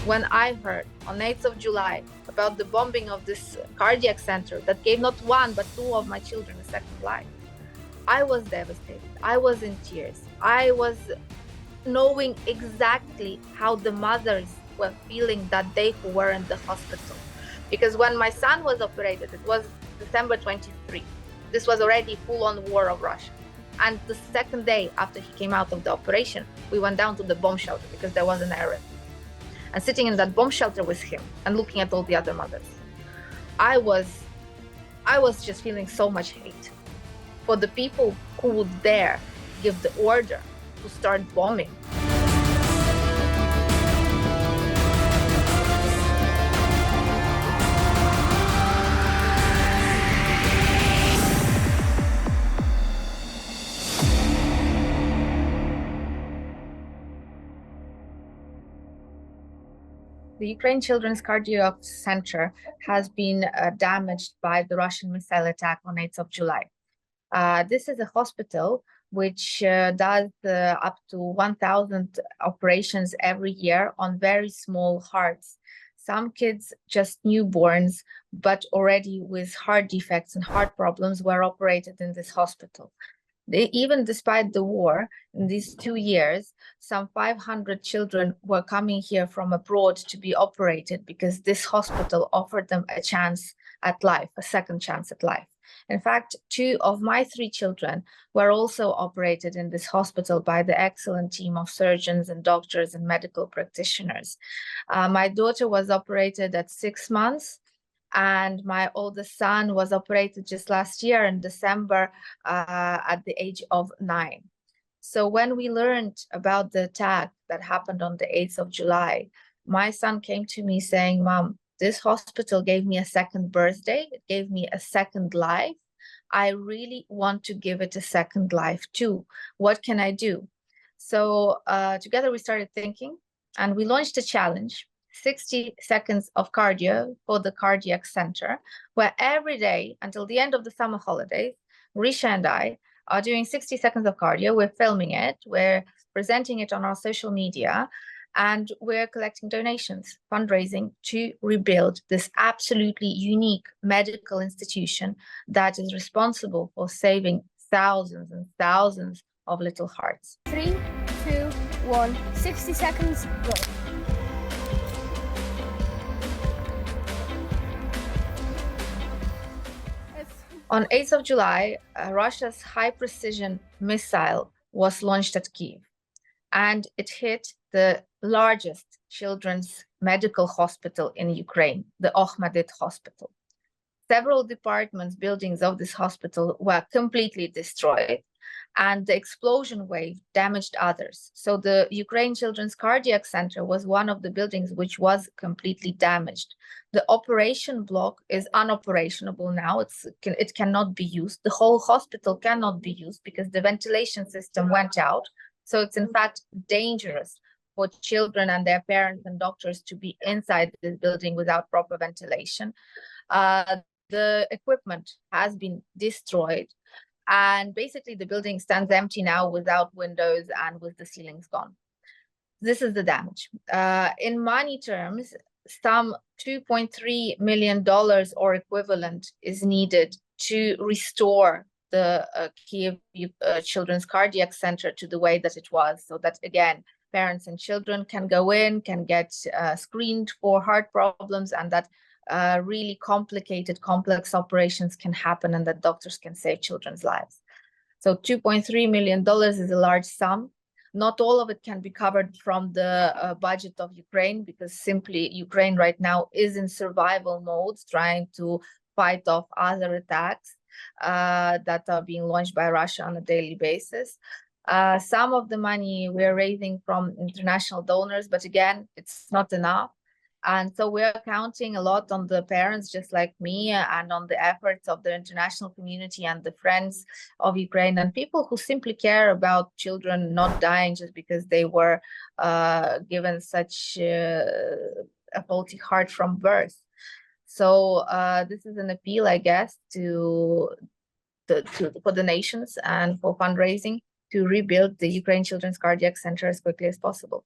when I heard on 8th of July about the bombing of this cardiac center that gave not one but two of my children a second life, I was devastated. I was in tears. I was knowing exactly how the mothers were feeling that day who were in the hospital. Because when my son was operated, it was December 23. This was already full-on war of Russia. And the second day after he came out of the operation, we went down to the bomb shelter because there was an error. And sitting in that bomb shelter with him and looking at all the other mothers, I was just feeling so much hate for the people who would dare give the order to start bombing. The Ukraine Children's Cardiac Center has been damaged by the Russian missile attack on 8th of July. This is a hospital which does up to 1,000 operations every year on very small hearts. Some kids, just newborns, but already with heart defects and heart problems, were operated in this hospital. Even despite the war, in these 2 years, some 500 children were coming here from abroad to be operated because this hospital offered them a chance at life, a second chance at life. In fact, 2 of my 3 children were also operated in this hospital by the excellent team of surgeons and doctors and medical practitioners. My daughter was operated at 6 months, and my oldest son was operated just last year in December at the age of 9. So when we learned about the attack that happened on the 8th of July, my son came to me saying, "Mom, this hospital gave me a second birthday. It gave me a second life. I really want to give it a second life too. What can I do?" So together we started thinking, and we launched a challenge, 60 seconds of cardio for the cardiac center, where every day until the end of the summer holidays, Risha and I are doing 60 seconds of cardio. We're filming it, we're presenting it on our social media, and we're collecting donations, fundraising to rebuild this absolutely unique medical institution that is responsible for saving thousands and thousands of little hearts. 3, 2, 1, 60 seconds, go. On 8th of July, Russia's high-precision missile was launched at Kyiv, and it hit the largest children's medical hospital in Ukraine, the Ohmedit Hospital. Several departments, buildings of this hospital were completely destroyed, and the explosion wave damaged others. So the Ukraine Children's Cardiac Center was one of the buildings which was completely damaged. The operation block is unoperationable now. It cannot be used. The whole hospital cannot be used because the ventilation system went out. So it's in fact dangerous for children and their parents and doctors to be inside this building without proper ventilation. The equipment has been destroyed, and basically the building stands empty now without windows and with the ceilings gone. This is the damage. In money terms, some $2.3 million or equivalent is needed to restore the Kyiv Children's Cardiac Center to the way that it was, so that again, parents and children can go in, can get screened for heart problems, and that really complicated, complex operations can happen and that doctors can save children's lives. So $2.3 million is a large sum. Not all of it can be covered from the budget of Ukraine, because simply Ukraine right now is in survival mode, trying to fight off other attacks that are being launched by Russia on a daily basis. Some of the money we're raising from international donors, but again, it's not enough. And so we're counting a lot on the parents, just like me, and on the efforts of the international community and the friends of Ukraine and people who simply care about children not dying just because they were given such a faulty heart from birth. So this is an appeal, I guess, for the nations and for fundraising to rebuild the Ukraine Children's Cardiac Center as quickly as possible.